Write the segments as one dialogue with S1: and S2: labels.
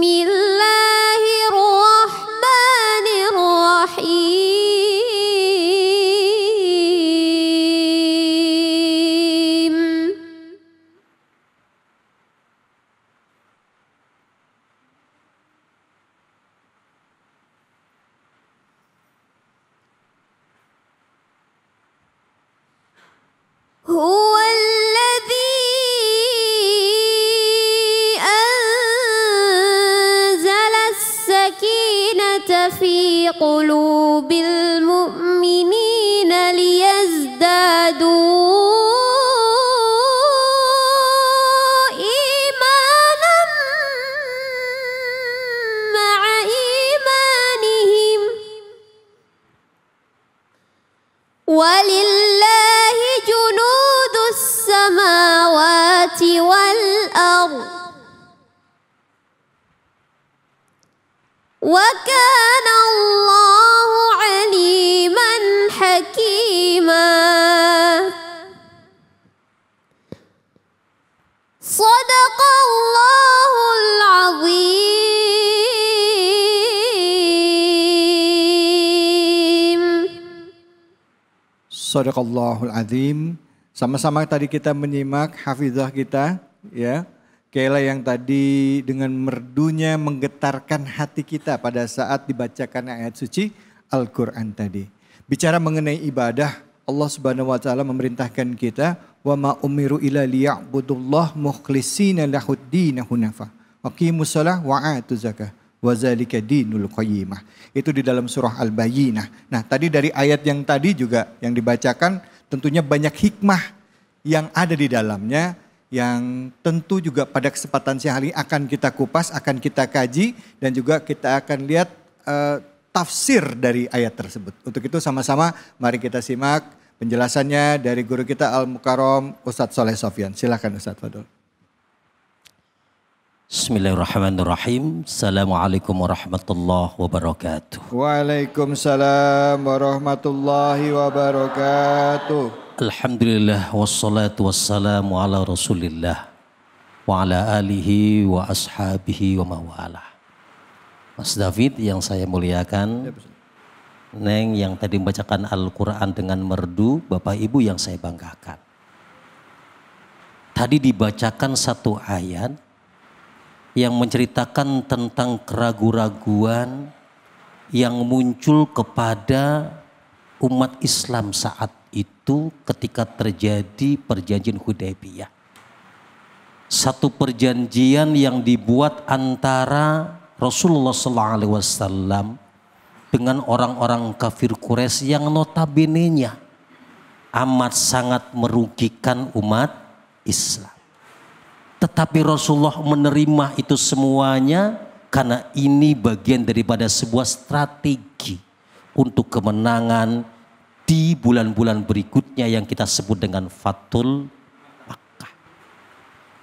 S1: Bismillahirrahmanirrahim. Huwa alladhi anzala as-sakinata fi qulubil mu'minina liyazdadu imanan ma'a imanihim. Walillahi junudus samawati wal ardh. Wa kana Allahu aliman hakima. Sadaqallahul azim.
S2: Sadaqallahul azim. Sama-sama tadi kita menyimak hafizah kita, ya. Kayla yang tadi dengan merdunya menggetarkan hati kita pada saat dibacakan ayat suci Al-Quran tadi. Bicara mengenai ibadah, Allah Subhanahu wa taala memerintahkan kita, wa ma umiru illa liya'budullah mukhlishina lahuddin hunafa. Aqimus shalah wa atuz zakah wa zalika dinul qayyimah. Itu di dalam surah Al-Bayyinah. Nah, tadi dari ayat yang tadi juga yang dibacakan tentunya banyak hikmah yang ada di dalamnya, yang tentu juga pada kesempatan siang hari akan kita kupas, akan kita kaji, dan juga kita akan lihat tafsir dari ayat tersebut. Untuk itu sama-sama mari kita simak penjelasannya dari guru kita Al-Mukarram Ustadz Soleh Sofyan. Silakan Ustadz Fadol.
S3: Bismillahirrahmanirrahim. Assalamualaikum warahmatullahi wabarakatuh.
S2: Waalaikumsalam warahmatullahi wabarakatuh.
S3: Alhamdulillah wassalatu wassalamu ala rasulillah wa ala alihi wa ashabihi wa mawalah. Mas David yang saya muliakan, Neng yang tadi membacakan Al-Quran dengan merdu, Bapak Ibu yang saya banggakan. Tadi dibacakan satu ayat yang menceritakan tentang keraguan-raguan yang muncul kepada umat Islam saat itu ketika terjadi perjanjian Hudaybiyah. Satu perjanjian yang dibuat antara Rasulullah SAW dengan orang-orang kafir Quraisy yang notabene-nya amat sangat merugikan umat Islam. Tetapi Rasulullah menerima itu semuanya karena ini bagian daripada sebuah strategi untuk kemenangan di bulan-bulan berikutnya yang kita sebut dengan Fathul Makkah.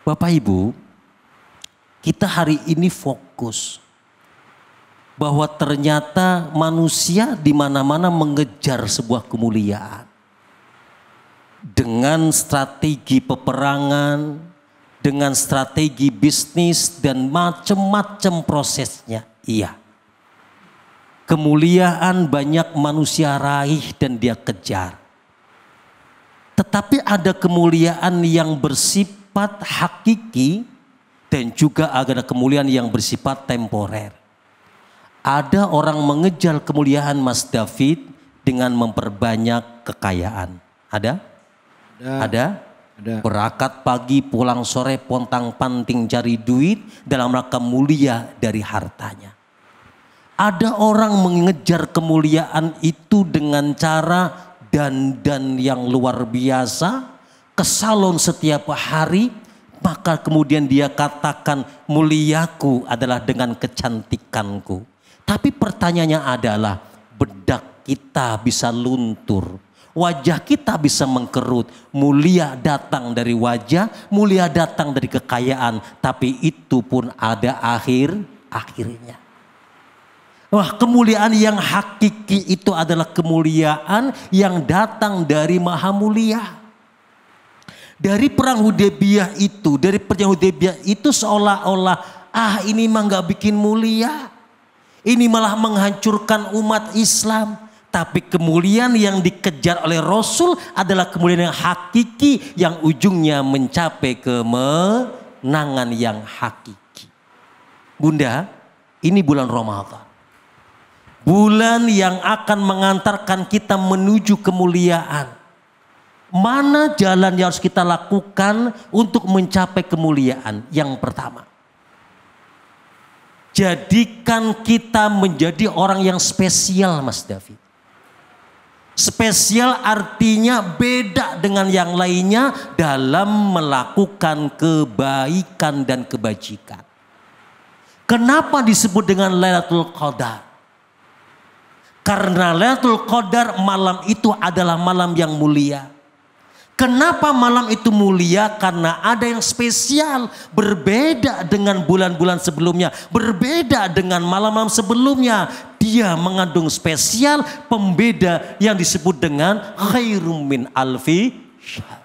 S3: Bapak Ibu, kita hari ini fokus bahwa ternyata manusia di mana-mana mengejar sebuah kemuliaan dengan strategi peperangan, dengan strategi bisnis dan macam-macam prosesnya. Iya. Kemuliaan banyak manusia raih dan dia kejar. Tetapi ada kemuliaan yang bersifat hakiki dan juga ada kemuliaan yang bersifat temporer. Ada orang mengejar kemuliaan Mas David dengan memperbanyak kekayaan. Ada? Ada? Berangkat pagi pulang sore pontang-panting cari duit dalam rangka mulia dari hartanya. Ada orang mengejar kemuliaan itu dengan cara dandan yang luar biasa, ke salon setiap hari, maka kemudian dia katakan muliaku adalah dengan kecantikanku. Tapi pertanyaannya adalah bedak kita bisa luntur, wajah kita bisa mengkerut, mulia datang dari wajah, mulia datang dari kekayaan, tapi itu pun ada akhirnya. Wah, kemuliaan yang hakiki itu adalah kemuliaan yang datang dari Maha Mulia. Dari perang Hudaybiyah itu, dari perjanjian Hudaybiyah itu seolah-olah Ah ini mah gak bikin mulia. Ini malah menghancurkan umat Islam. Tapi kemuliaan yang dikejar oleh Rasul adalah kemuliaan yang hakiki. Yang ujungnya mencapai kemenangan yang hakiki. Bunda, ini bulan Ramadan. Bulan yang akan mengantarkan kita menuju kemuliaan. Mana jalan yang harus kita lakukan untuk mencapai kemuliaan? Yang pertama, jadikan kita menjadi orang yang spesial, Mas David. Spesial artinya beda dengan yang lainnya dalam melakukan kebaikan dan kebajikan. Kenapa disebut dengan Lailatul Qadar? Karena Lailatul Qadar malam itu adalah malam yang mulia. Kenapa malam itu mulia? Karena ada yang spesial, berbeda dengan bulan-bulan sebelumnya, berbeda dengan malam-malam sebelumnya. Dia mengandung spesial, pembeda yang disebut dengan khairum min alfi syahr.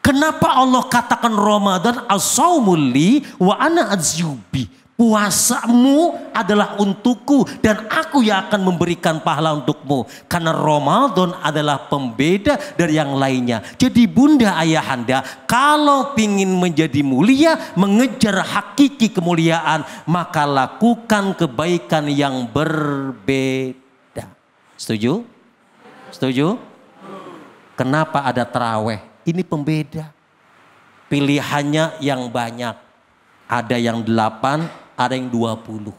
S3: Kenapa Allah katakan Ramadan as-saumul li wa ana azyubi? Puasamu adalah untukku dan aku yang akan memberikan pahala untukmu. Karena Ramadan adalah pembeda dari yang lainnya. Jadi bunda ayahanda, kalau ingin menjadi mulia, mengejar hakiki kemuliaan, maka lakukan kebaikan yang berbeda. Setuju? Setuju? Kenapa ada taraweh? Ini pembeda. Pilihannya yang banyak. Ada yang 8, ada yang 20.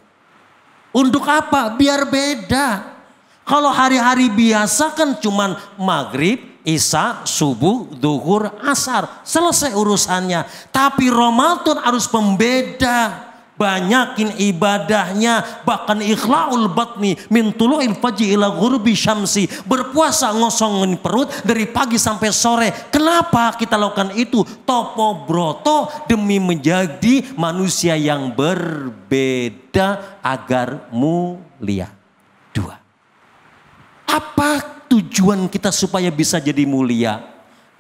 S3: Untuk apa? Biar beda. Kalau hari-hari biasa kan cuman maghrib, isya, subuh, zuhur, asar. Selesai urusannya. Tapi Ramadan harus pembeda. Banyakin ibadahnya. Bahkan ikhla'ul batni min tulu'il fajri ila ghurubi syamsi. Berpuasa ngosongin perut dari pagi sampai sore. Kenapa kita lakukan itu? Topo broto demi menjadi manusia yang berbeda agar mulia. 2. Apa tujuan kita supaya bisa jadi mulia?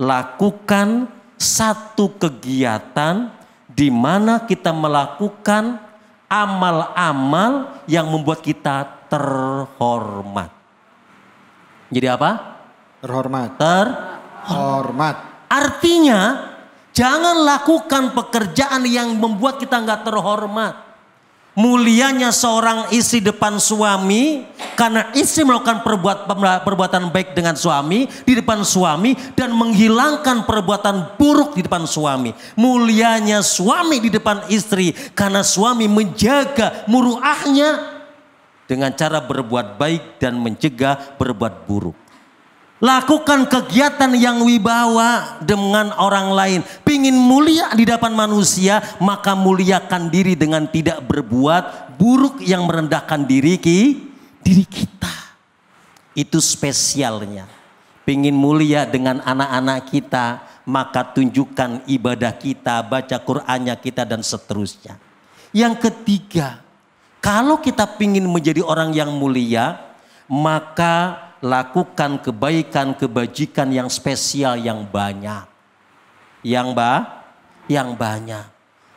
S3: Lakukan satu kegiatan di mana kita melakukan amal-amal yang membuat kita terhormat. Jadi apa?
S2: Terhormat.
S3: Terhormat. Artinya jangan lakukan pekerjaan yang membuat kita nggak terhormat. Mulianya seorang istri depan suami karena istri melakukan perbuatan baik dengan suami di depan suami dan menghilangkan perbuatan buruk di depan suami. Mulianya suami di depan istri karena suami menjaga muruahnya dengan cara berbuat baik dan mencegah berbuat buruk. Lakukan kegiatan yang wibawa dengan orang lain. Pingin mulia di depan manusia, maka muliakan diri dengan tidak berbuat buruk yang merendahkan diri kita. Itu spesialnya. Pingin mulia dengan anak-anak kita, maka tunjukkan ibadah kita, baca Qur'annya kita dan seterusnya. Yang ketiga, kalau kita pingin menjadi orang yang mulia, maka lakukan kebaikan, kebajikan yang spesial yang banyak. Yang banyak.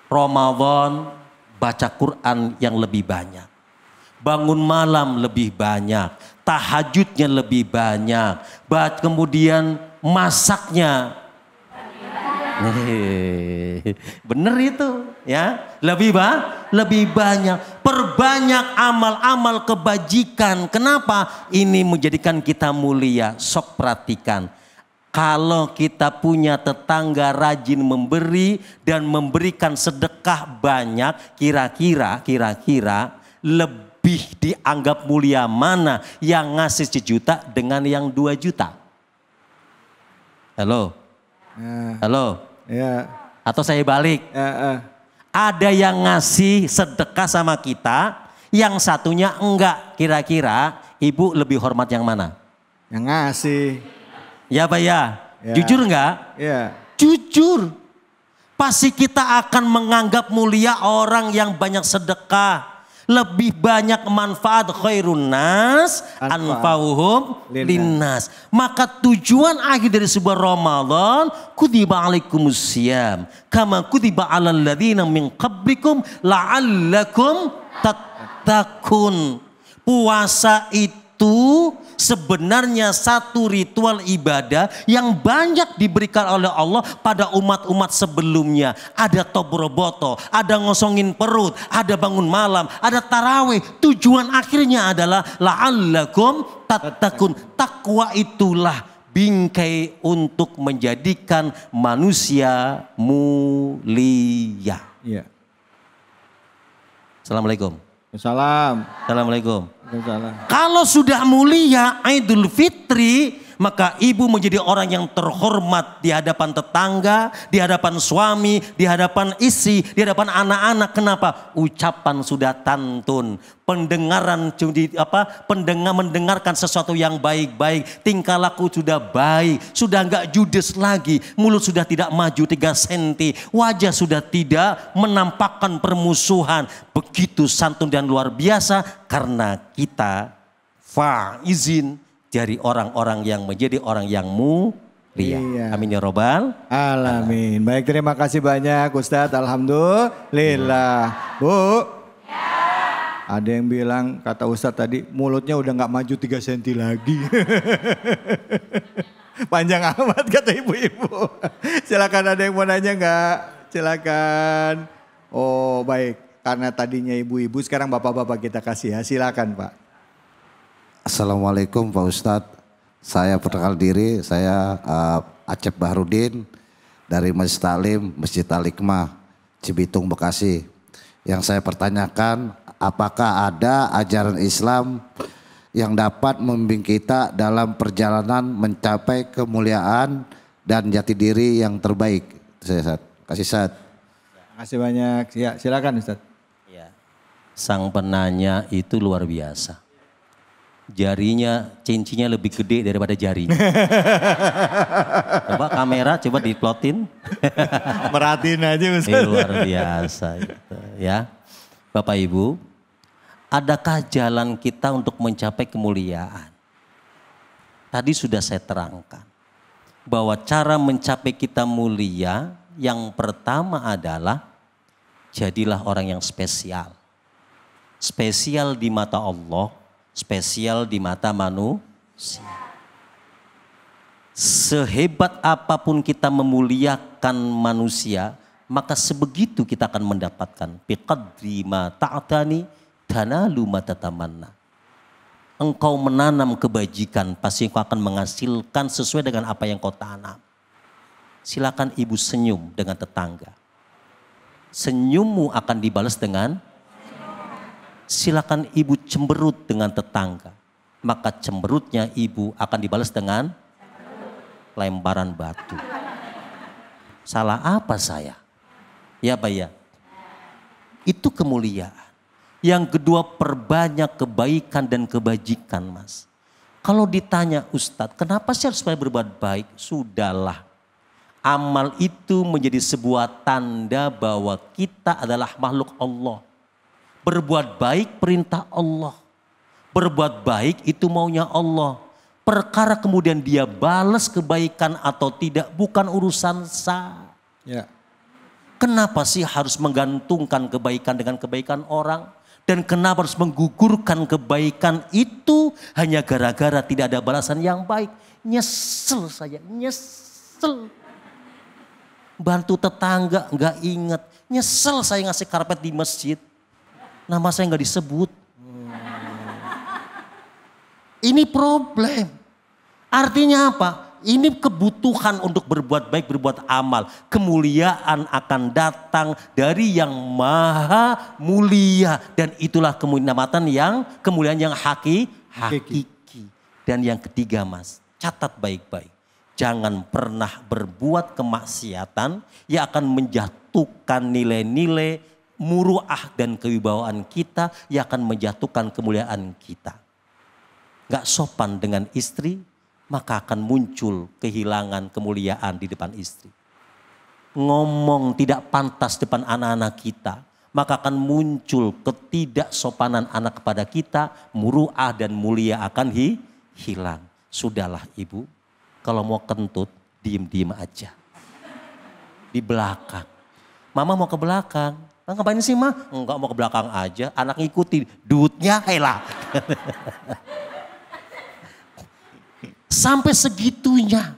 S3: Ramadan baca Quran yang lebih banyak. Bangun malam lebih banyak. Tahajudnya lebih banyak. Kemudian masaknya. Bener itu ya. Lebih banyak. Perbanyak amal-amal kebajikan. Kenapa? Ini menjadikan kita mulia. Sok perhatikan. Kalau kita punya tetangga rajin memberi dan memberikan sedekah banyak, kira-kira lebih dianggap mulia mana yang ngasih 1 juta dengan yang 2 juta? Halo?
S2: Ya.
S3: Atau saya balik? Ada yang ngasih sedekah sama kita, yang satunya enggak. Kira-kira ibu lebih hormat yang mana?
S2: Yang ngasih.
S3: Ya Pak ya? Jujur enggak?
S2: Ya.
S3: Jujur. Pasti kita akan menganggap mulia orang yang banyak sedekah. Lebih banyak manfaat khairun nas anfa'uhum linnas. Maka tujuan akhir dari sebuah Ramadan, kutiba alaikumusiyam kama kutiba alal ladzina min qablikum la'allakum tattaqun. Puasa itu sebenarnya satu ritual ibadah yang banyak diberikan oleh Allah pada umat-umat sebelumnya. Ada tobroboto, ada ngosongin perut, ada bangun malam, ada tarawih. Tujuan akhirnya adalah la'allakum tattaqun. Takwa itulah bingkai untuk menjadikan manusia mulia.
S2: Iya.
S3: Assalamualaikum.
S2: Salam.
S3: Assalamualaikum.
S2: Salam.
S3: Kalau sudah mulia Idul Fitri, maka ibu menjadi orang yang terhormat di hadapan tetangga, di hadapan suami, di hadapan istri, di hadapan anak-anak. Kenapa? Ucapan sudah tantun, pendengaran mendengarkan sesuatu yang baik-baik, tingkah laku sudah baik, sudah enggak judes lagi, mulut sudah tidak maju 3 senti, wajah sudah tidak menampakkan permusuhan. Begitu santun dan luar biasa karena kita faizin dari orang-orang yang menjadi orang yang mulia. Iya. Amin ya robbal
S2: alamin. Baik, terima kasih banyak Ustadz. Alhamdulillah. Bu. Ya. Ada yang bilang kata Ustadz tadi mulutnya udah nggak maju 3 senti lagi. Panjang amat kata ibu-ibu. Silakan, ada yang mau nanya nggak? Silakan. Oh baik, karena tadinya ibu-ibu sekarang bapak-bapak kita kasih ya. Silakan Pak.
S4: Assalamualaikum Pak Ustadz, saya perkenalkan diri, saya Acep Bahrudin dari Masjid Taklim, Masjid Al-Hikmah, Cibitung, Bekasi. Yang saya pertanyakan, apakah ada ajaran Islam yang dapat membimbing kita dalam perjalanan mencapai kemuliaan dan jati diri yang terbaik? Kasih Ustadz.
S2: Terima kasih banyak, ya, silakan Ustadz.
S3: Ya. Sang penanya itu luar biasa. Jarinya, cincinnya lebih gede daripada jarinya. Coba kamera, coba diplotin.
S2: Merhatiin aja Ustaz.
S3: Luar biasa gitu, ya. Bapak Ibu, adakah jalan kita untuk mencapai kemuliaan? Tadi sudah saya terangkan. Bahwa cara mencapai kita mulia, yang pertama adalah jadilah orang yang spesial. Spesial di mata Allah, spesial di mata manusia. Sehebat apapun kita memuliakan manusia, maka sebegitu kita akan mendapatkan. Biqadri ma ta'tani tanalu ma tatamanna. Engkau menanam kebajikan, pasti engkau akan menghasilkan sesuai dengan apa yang kau tanam. Silakan ibu senyum dengan tetangga. Senyummu akan dibalas dengan silakan ibu cemberut dengan tetangga, maka cemberutnya ibu akan dibalas dengan lemparan batu. Salah apa saya? Ya Pak ya. Itu kemuliaan. Yang kedua, perbanyak kebaikan dan kebajikan Mas. Kalau ditanya Ustadz, kenapa sih harus berbuat baik? Sudahlah. Amal itu menjadi sebuah tanda bahwa kita adalah makhluk Allah. Berbuat baik perintah Allah. Berbuat baik itu maunya Allah. Perkara kemudian dia balas kebaikan atau tidak bukan urusan saya.
S2: Ya.
S3: Kenapa sih harus menggantungkan kebaikan dengan kebaikan orang? Dan kenapa harus menggugurkan kebaikan itu hanya gara-gara tidak ada balasan yang baik? Nyesel saya, nyesel. Bantu tetangga nggak ingat. Nyesel saya ngasih karpet di masjid. Nama saya nggak disebut. Ini problem. Artinya apa? Ini kebutuhan untuk berbuat baik, berbuat amal. Kemuliaan akan datang dari yang maha mulia. Dan itulah kemuliaan yang hakiki. Dan yang ketiga Mas, catat baik-baik. Jangan pernah berbuat kemaksiatan yang akan menjatuhkan nilai-nilai muruah dan kewibawaan kita, yang akan menjatuhkan kemuliaan kita. Gak sopan dengan istri, maka akan muncul kehilangan kemuliaan di depan istri. Ngomong tidak pantas depan anak-anak kita, maka akan muncul ketidaksopanan anak kepada kita, muru'ah dan mulia akan hilang. Sudahlah ibu, kalau mau kentut, diem-diem aja. Di belakang. Mama mau ke belakang. Ngapain sih mah? Enggak, mau ke belakang aja, anak ngikutin. Duitnya helah. Sampai segitunya.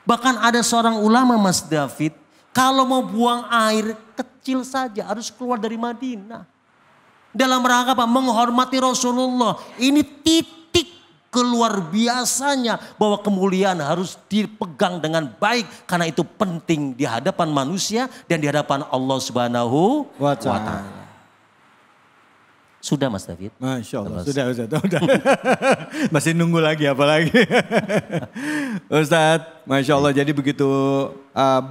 S3: Bahkan ada seorang ulama Mas David, kalau mau buang air kecil saja harus keluar dari Madinah. Dalam rangka apa? Menghormati Rasulullah. Ini titik keluar biasanya bahwa kemuliaan harus dipegang dengan baik. Karena itu penting di hadapan manusia dan di hadapan Allah Subhanahu wa Ta'ala. Sudah Mas David?
S2: Masya Allah, sudah. Masih nunggu lagi apalagi. Ustadz, Masya Allah, jadi begitu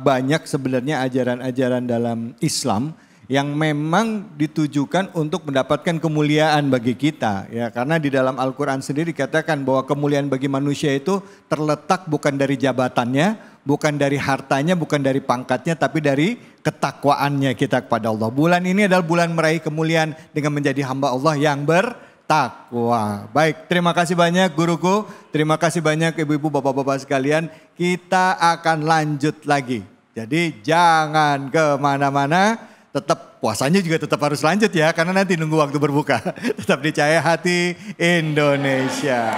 S2: banyak sebenarnya ajaran-ajaran dalam Islam yang memang ditujukan untuk mendapatkan kemuliaan bagi kita. Ya, karena di dalam Al-Quran sendiri dikatakan bahwa kemuliaan bagi manusia itu terletak bukan dari jabatannya, bukan dari hartanya, bukan dari pangkatnya, tapi dari ketakwaannya kita kepada Allah. Bulan ini adalah bulan meraih kemuliaan dengan menjadi hamba Allah yang bertakwa. Baik, terima kasih banyak guruku, terima kasih banyak ibu-ibu, bapak-bapak sekalian. Kita akan lanjut lagi. Jadi jangan kemana-mana, tetap puasanya juga tetap harus lanjut ya, karena nanti nunggu waktu berbuka. Tetap di Cahaya Hati Indonesia.